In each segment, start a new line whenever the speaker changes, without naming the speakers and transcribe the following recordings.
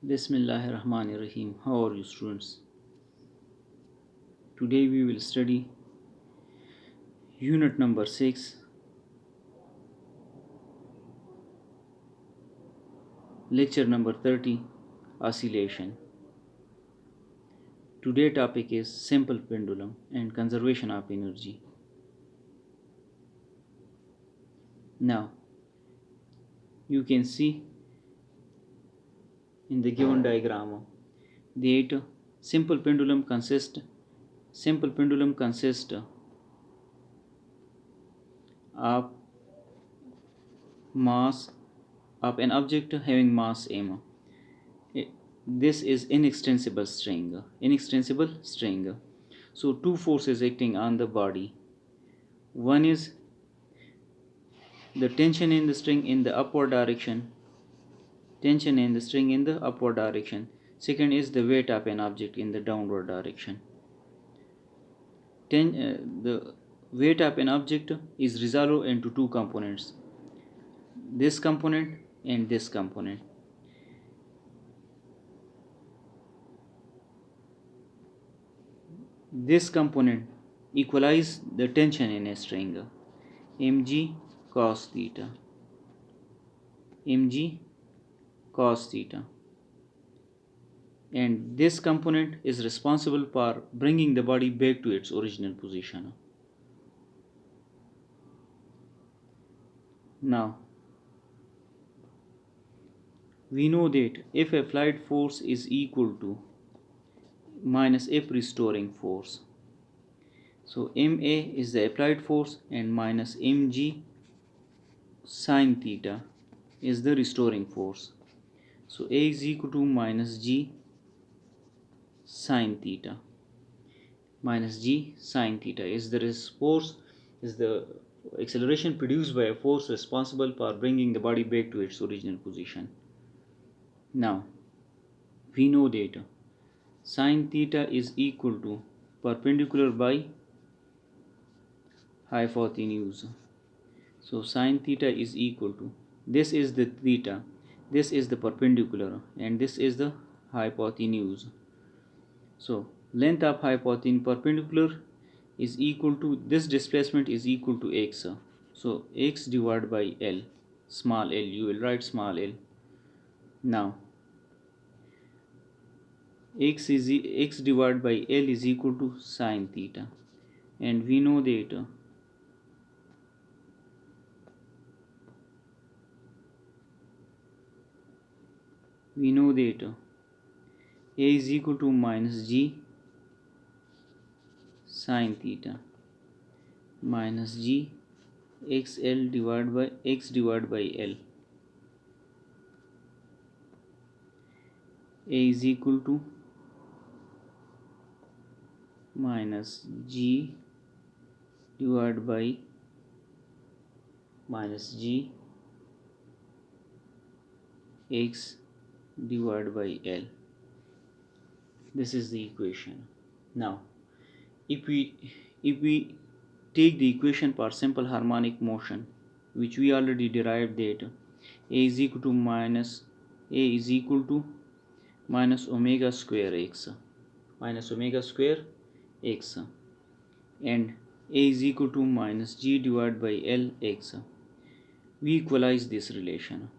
Bismillahirrahmanirrahim. How are you, students? Today we will study unit number 6, lecture number 30, oscillation. Today topic is simple pendulum and conservation of energy. Now, you can see in the given diagram that simple pendulum consists of mass of an object having mass m. This is inextensible string. So two forces acting on the body. One is the tension in the string in the upward direction. Second is the weight of an object in the downward direction. The weight of an object is resolved into two components, this component and this component. This component equalize the tension in a string, mg cos theta, and this component is responsible for bringing the body back to its original position. Now, we know that F applied force is equal to minus F restoring force. So MA is the applied force and minus mg sine theta is the restoring force. So A is equal to minus g sine theta. Minus g sine theta is the acceleration produced by a force responsible for bringing the body back to its original position. Now, we know that sine theta is equal to perpendicular by hypotenuse. So sine theta is equal to, this is the theta, this is the perpendicular, and this is the hypotenuse. So length of perpendicular is equal to, this displacement is equal to x. So x divided by L, small l, you will write small l. Now x divided by L is equal to sine theta, and we know that A is equal to minus g sine theta minus g xl divided by x divided by L. A is equal to minus g divided by minus g x divided by L. This is the equation. Now, if we take the equation for simple harmonic motion, which we already derived, that A is equal to minus omega square x, and A is equal to minus g divided by L x. We equalize this relation,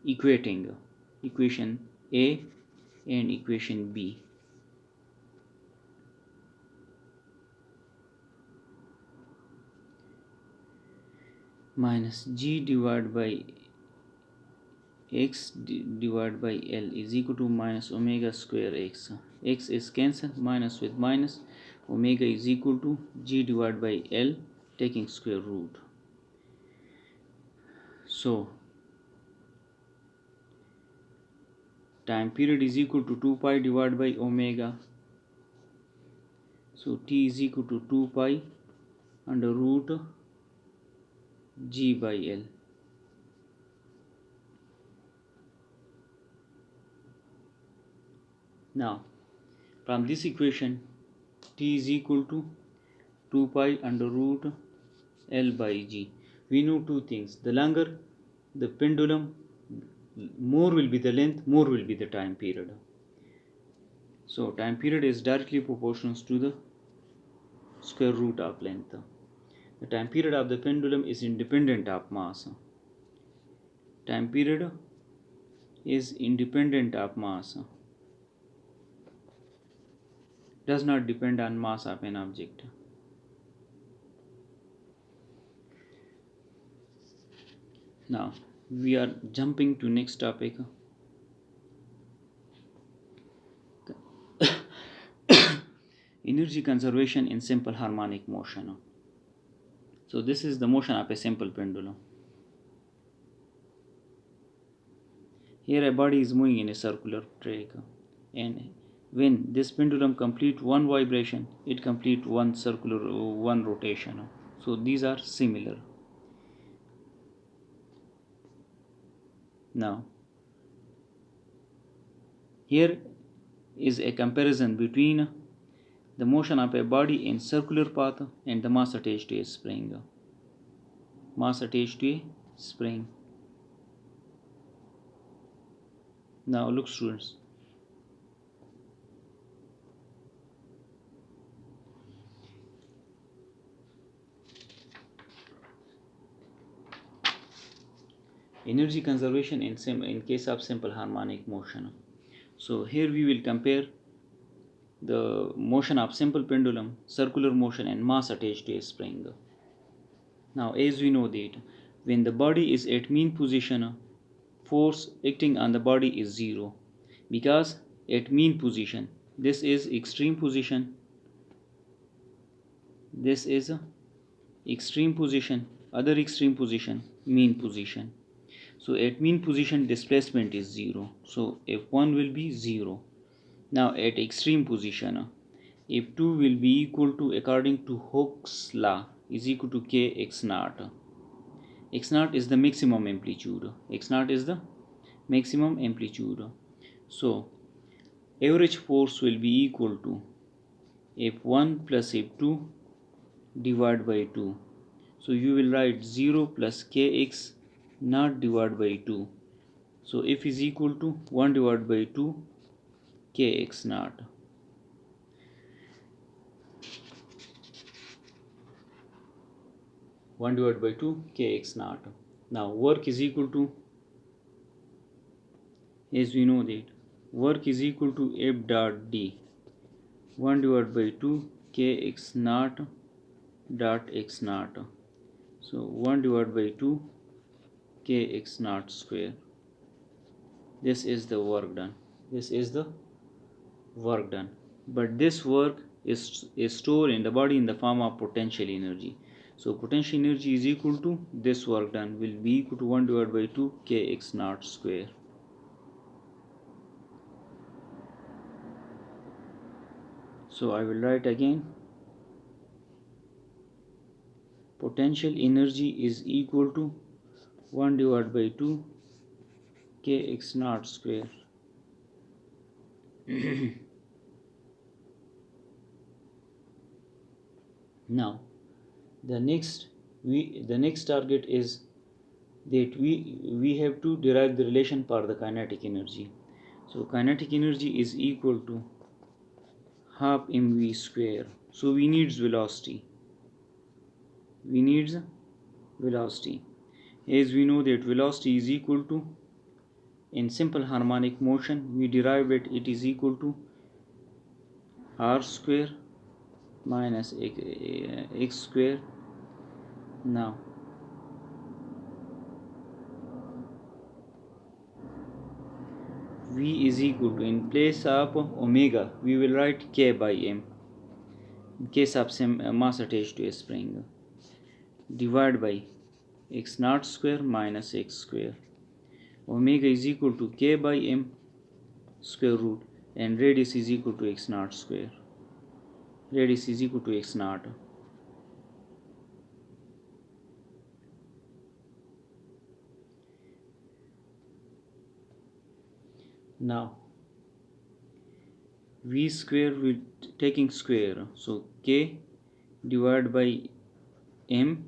equating equation A and equation B. Minus g divided by x divided by L is equal to minus omega square x. X is cancelled, minus with minus, omega is equal to g divided by L taking square root. So time period is equal to 2 pi divided by omega. So T is equal to 2 pi under root g by L. Now, from this equation, T is equal to 2 pi under root L by G. We know two things. The longer the pendulum more will be the length, more will be the time period. So time period is directly proportional to the square root of length. The time period of the pendulum is independent of mass. Time period is independent of mass, does not depend on mass of an object. Now we are jumping to next topic. Energy conservation in simple harmonic motion. So this is the motion of a simple pendulum. Here a body is moving in a circular track, and when this pendulum complete one vibration, it complete one rotation. So these are similar. Now here is a comparison between the motion of a body in circular path and the mass attached to a spring. Mass attached to a spring. Now look students. Energy conservation in case of simple harmonic motion. So here we will compare the motion of simple pendulum, circular motion and mass attached to a spring. Now as we know that when the body is at mean position, force acting on the body is zero, because at mean position, this is extreme position, this is extreme position, other extreme position, mean position. So at mean position displacement is zero, so F1 will be zero. Now at extreme position, F2 will be equal to, according to Hooke's law, is equal to kx naught. X naught is the maximum amplitude. X naught is the maximum amplitude. So average force will be equal to F1 plus F2 divided by 2. So you will write 0 plus kx naught divided by 2. So F is equal to 1 divided by 2 kx naught. One divided by 2 kx naught. Now work is equal to, as we know that work is equal to F dot D, 1 divided by 2 kx naught dot x naught. So 1 divided by 2 kx naught square. This is the work done. This is the work done. But this work is stored in the body in the form of potential energy. So potential energy is equal to this work done will be equal to 1 divided by 2 kx naught square. So I will write again, potential energy is equal to 1 divided by 2 kx naught square. Now the next target is that we have to derive the relation for the kinetic energy. So kinetic energy is equal to half mv square. So we needs velocity. As we know that velocity is equal to, in simple harmonic motion we derived it is equal to r square minus x square. Now v is equal to, in place of omega we will write k by m in case of mass attached to a spring, divided by x naught square minus x square. Omega is equal to k by m square root, and radius is equal to x naught square. Radius is equal to x naught. Now v square will taking square, so k divided by m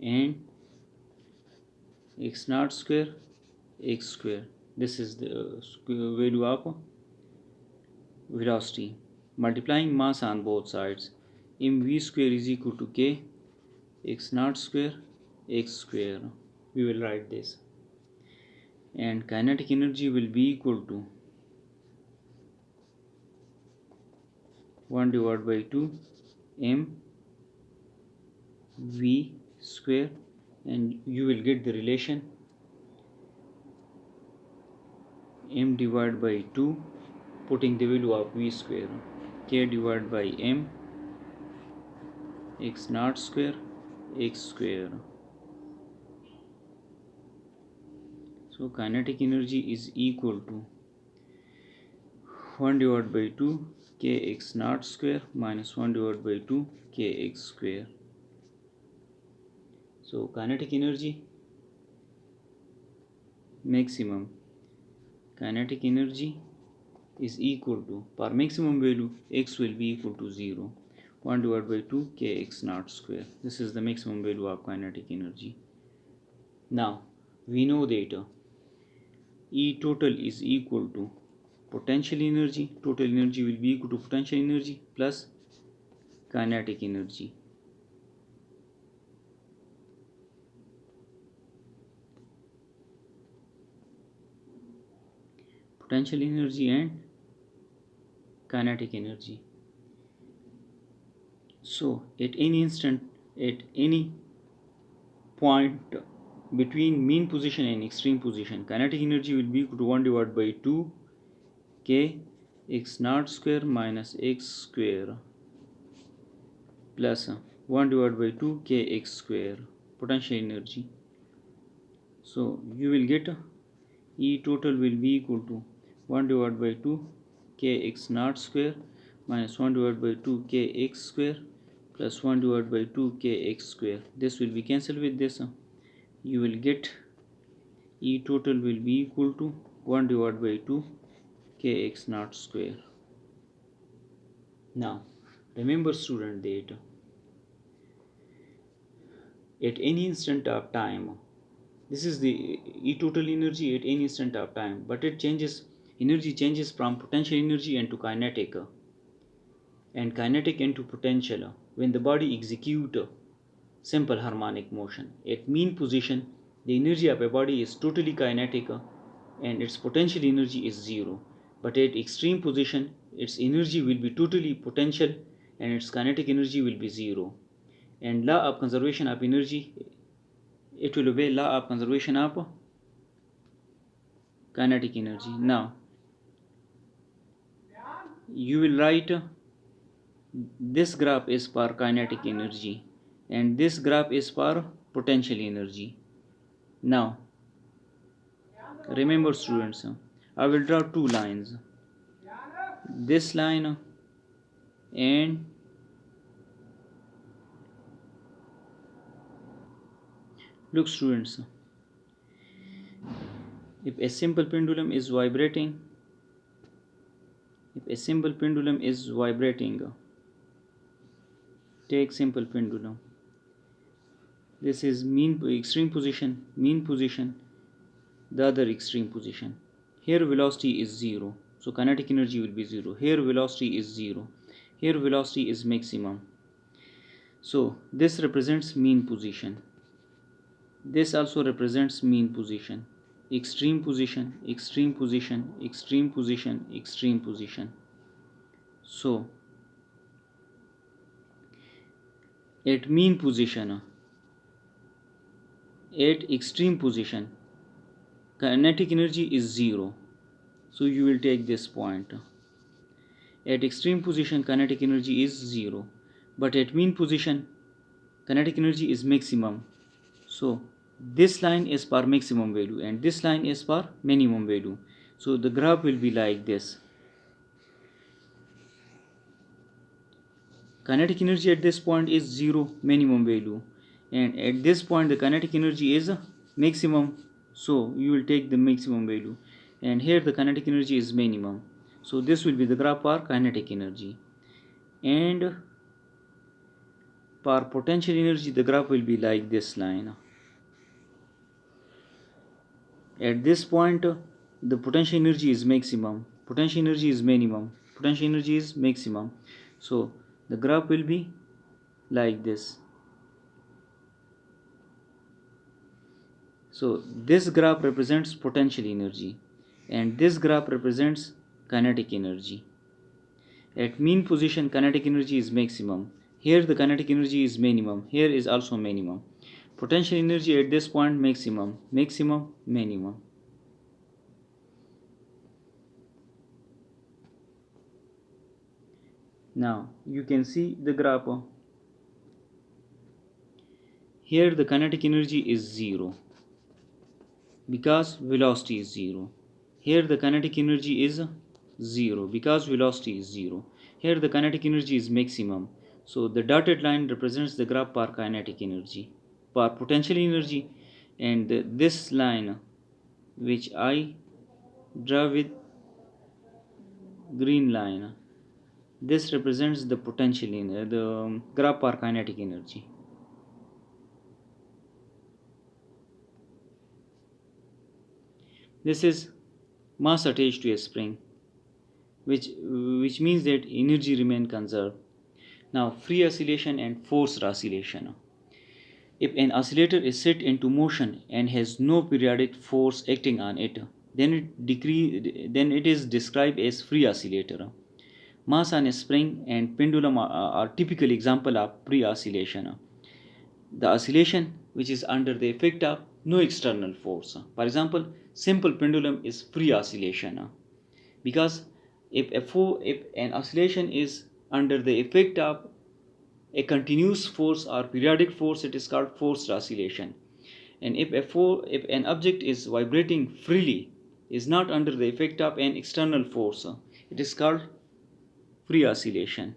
and x naught square x square. This is the value of velocity. Multiplying mass on both sides, mv square is equal to k x naught square x square. We will write this, and kinetic energy will be equal to 1 divided by 2 m v square, and you will get the relation m divided by 2, putting the value of v square, k divided by m x naught square x square. So kinetic energy is equal to 1 divided by 2 kx naught square minus 1 divided by 2 kx square. So kinetic energy maximum, kinetic energy is equal to, for maximum value x will be equal to 0, 1 divided by 2 kx naught square. This is the maximum value of kinetic energy. Now we know that E total is equal to potential energy. Total energy will be equal to potential energy plus kinetic energy. Potential energy and kinetic energy. So at any instant, at any point between mean position and extreme position, kinetic energy will be equal to 1 divided by 2 k x naught square minus x square plus 1 divided by 2 kx square, potential energy. So you will get E total will be equal to 1 divided by 2 kx naught square minus 1 divided by 2 kx square plus 1 divided by 2 kx square. This will be cancelled with this. You will get E total will be equal to 1 divided by 2 kx naught square. Now remember student that at any instant of time, this is the E total energy at any instant of time, but it changes, energy changes from potential energy into kinetic, and kinetic into potential when the body execute simple harmonic motion. At mean position, the energy of a body is totally kinetic and its potential energy is 0. But at extreme position, its energy will be totally potential and its kinetic energy will be 0. And law of conservation of energy, it will obey law of conservation of kinetic energy. Now you will write this graph is for kinetic energy and this graph is for potential energy. Now remember students, I will draw two lines, this line and look students, if a simple pendulum is vibrating, take simple pendulum, this is extreme position, mean position, the other extreme position. Here velocity is 0, so kinetic energy will be 0. Here velocity is 0, here velocity is maximum. So this represents mean position, this also represents mean position, extreme position, extreme position, extreme position, extreme position. So at mean position, at extreme position, kinetic energy is 0, so you will take this point. At extreme position, kinetic energy is 0, but at mean position, kinetic energy is maximum. So this line is for maximum value and this line is for minimum value. So the graph will be like this. Kinetic energy at this point is 0, minimum value, and at this point the kinetic energy is maximum, so you will take the maximum value, and here the kinetic energy is minimum. So this will be the graph for kinetic energy, and for potential energy the graph will be like this line. At this point, the potential energy is maximum, potential energy is minimum, potential energy is maximum. So the graph will be like this. So this graph represents potential energy and this graph represents kinetic energy. At mean position, kinetic energy is maximum. Here the kinetic energy is minimum. Here is also minimum. Potential energy at this point maximum, maximum, minimum. Now you can see the graph. Here the kinetic energy is 0 because velocity is 0. Here the kinetic energy is 0 because velocity is 0. Here the kinetic energy is maximum. So the dotted line represents the graph per kinetic energy, per potential energy, and this line which I draw with green line, this represents the potential energy, the graph per kinetic energy. This is mass attached to a spring, which means that energy remain conserved. Now free oscillation and forced oscillation. If an oscillator is set into motion and has no periodic force acting on it, then it is described as free oscillator. Mass on a spring and pendulum are typical example of free oscillation. The oscillation which is under the effect of no external force. For example, simple pendulum is free oscillation because if an oscillation is under the effect of a continuous force or periodic force, it is called forced oscillation. And if an object is vibrating freely, is not under the effect of an external force, it is called free oscillation.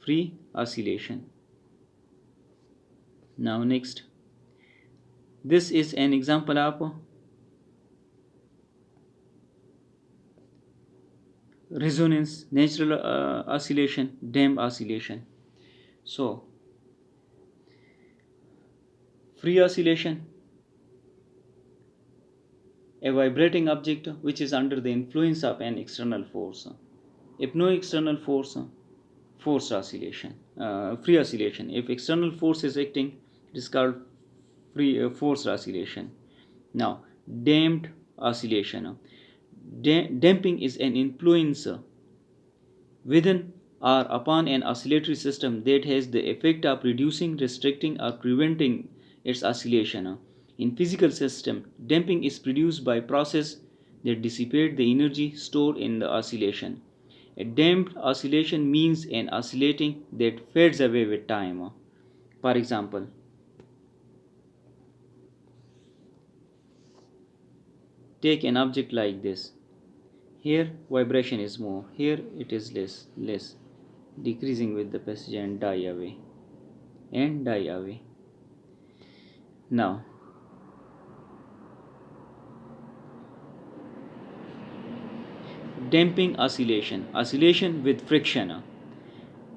Free oscillation. Now next, this is an example of resonance, natural oscillation, damped oscillation. So free oscillation, a vibrating object which is under the influence of an external force. If no external force, forced oscillation, free oscillation. If external force is acting, it is called forced oscillation. Now damped oscillation. Damping is an influence within or upon an oscillatory system that has the effect of reducing, restricting, or preventing its oscillation. In physical system, damping is produced by process that dissipate the energy stored in the oscillation. A damped oscillation means an oscillating that fades away with time. For example, take an object like this. Here vibration is more, here it is less, decreasing with the passage and die away. Now damping oscillation, oscillation with friction.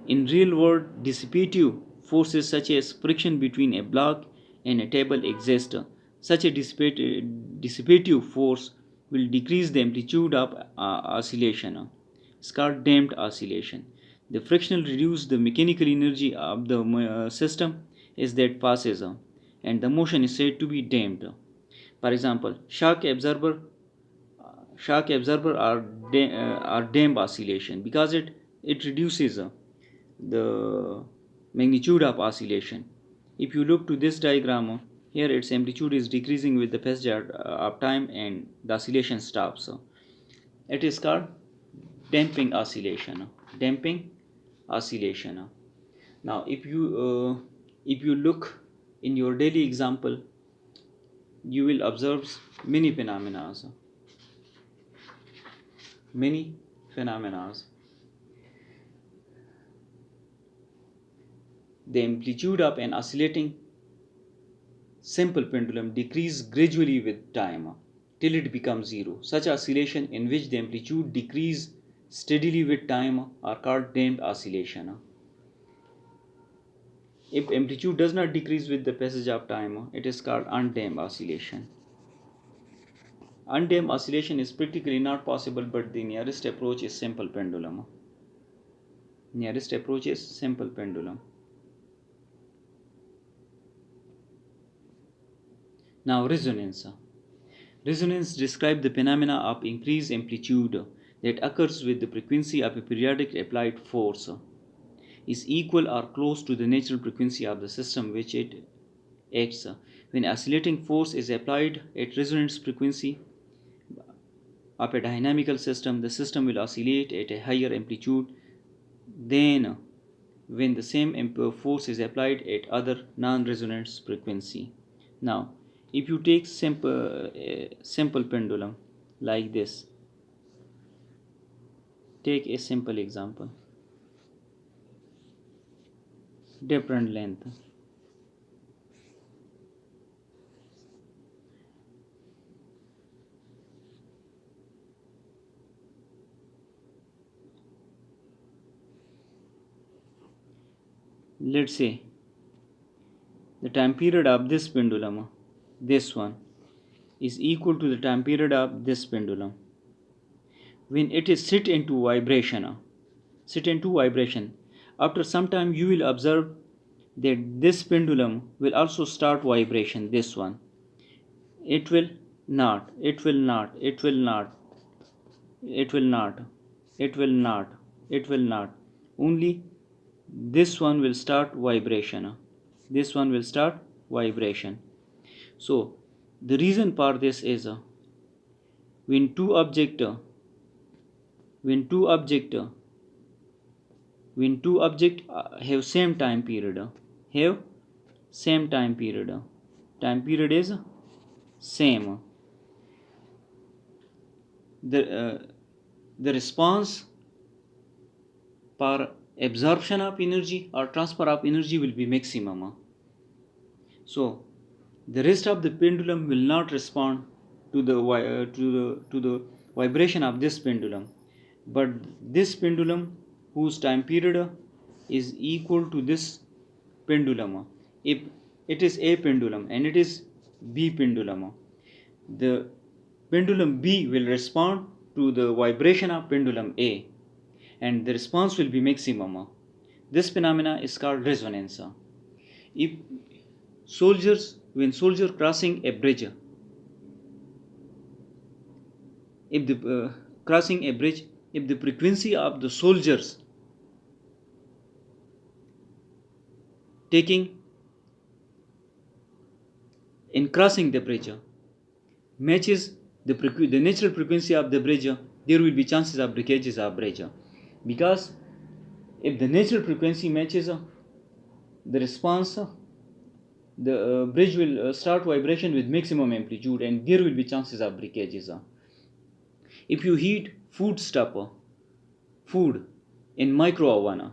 In real world, dissipative forces such as friction between a block and a table exist. Such a dissipative force will decrease the amplitude of oscillation. It's called damped oscillation. The friction reduces the mechanical energy of the system as that passes, and the motion is said to be damped. For example, shock absorber are damped oscillation because it reduces the magnitude of oscillation. If you look to this diagram, here its amplitude is decreasing with the passage of time and the oscillation stops. It is called damping oscillation. Damping oscillation. Now if you look in your daily example, you will observe many phenomena. Many phenomena. The amplitude of an oscillating simple pendulum decreases gradually with time till it becomes zero. Such oscillation in which the amplitude decreases steadily with time are called damped oscillation. If amplitude does not decrease with the passage of time, it is called undamped oscillation. Undamped oscillation is practically not possible, but the nearest approach is simple pendulum. Nearest approach is simple pendulum. Now resonance. Resonance describes the phenomena of increased amplitude that occurs with the frequency of a periodic applied force is equal or close to the natural frequency of the system which it acts. When oscillating force is applied at resonance frequency of a dynamical system, the system will oscillate at a higher amplitude than when the same force is applied at other non-resonance frequency. Now, if you take simple pendulum like this, take a simple example, different length. Let's say the time period of this pendulum, this one, is equal to the time period of this pendulum. When it is sit into vibration, after some time you will observe that this pendulum will also start vibration, this one. It will not, it will not, it will not, it will not, it will not, it will not. Only this one will start vibration. This one will start vibration. So the reason for this is when two object have same time period, time period is same, the response for absorption of energy or transfer of energy will be maximum. So the rest of the pendulum will not respond to the vibration of this pendulum, but this pendulum whose time period is equal to this pendulum, if it is A pendulum and it is B pendulum, the pendulum B will respond to the vibration of pendulum A and the response will be maximum. This phenomena is called resonance. If when soldier crossing a bridge, if the frequency of the soldiers taking in crossing the bridge matches the natural frequency of the bridge, there will be chances of breakages of bridge, because if the natural frequency matches the response, the bridge will start vibration with maximum amplitude and there will be chances of breakages. If you heat food in micro oven,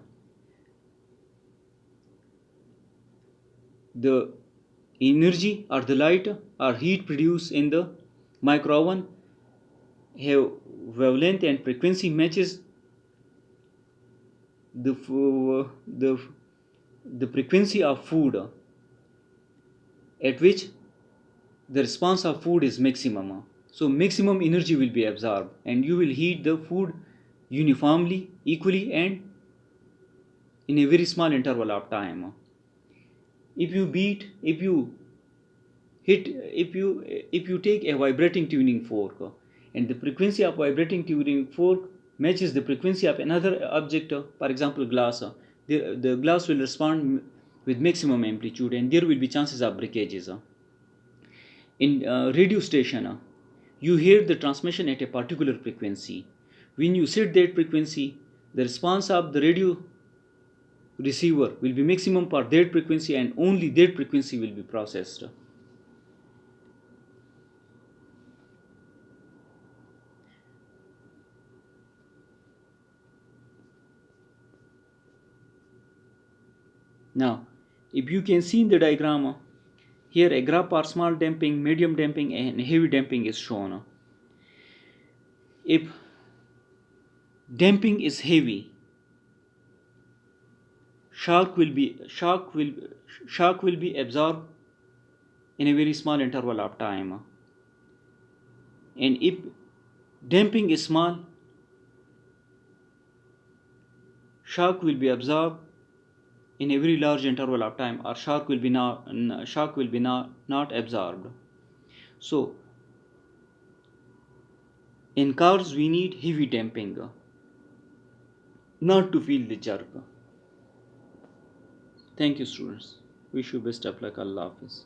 the energy or the light or heat produced in the micro oven have wavelength and frequency matches the frequency of food at which the response of food is maximum. So maximum energy will be absorbed and you will heat the food uniformly, equally, and in a very small interval of time. If you take a vibrating tuning fork and the frequency of vibrating tuning fork matches the frequency of another object, for example glass, the glass will respond with maximum amplitude and there will be chances of breakages. In radio station, you hear the transmission at a particular frequency. When you set that frequency, the response of the radio receiver will be maximum for that frequency and only that frequency will be processed. Now, if you can see in the diagram, here a graph for small damping, medium damping and heavy damping is shown. If damping is heavy, shock will be absorbed in a very small interval of time. And if damping is small, shock will be absorbed in a very large interval of time, or shock will be not absorbed. So in cars we need heavy damping, not to feel the jerk. Thank you, students. Wish you best of luck. Allah Hafiz.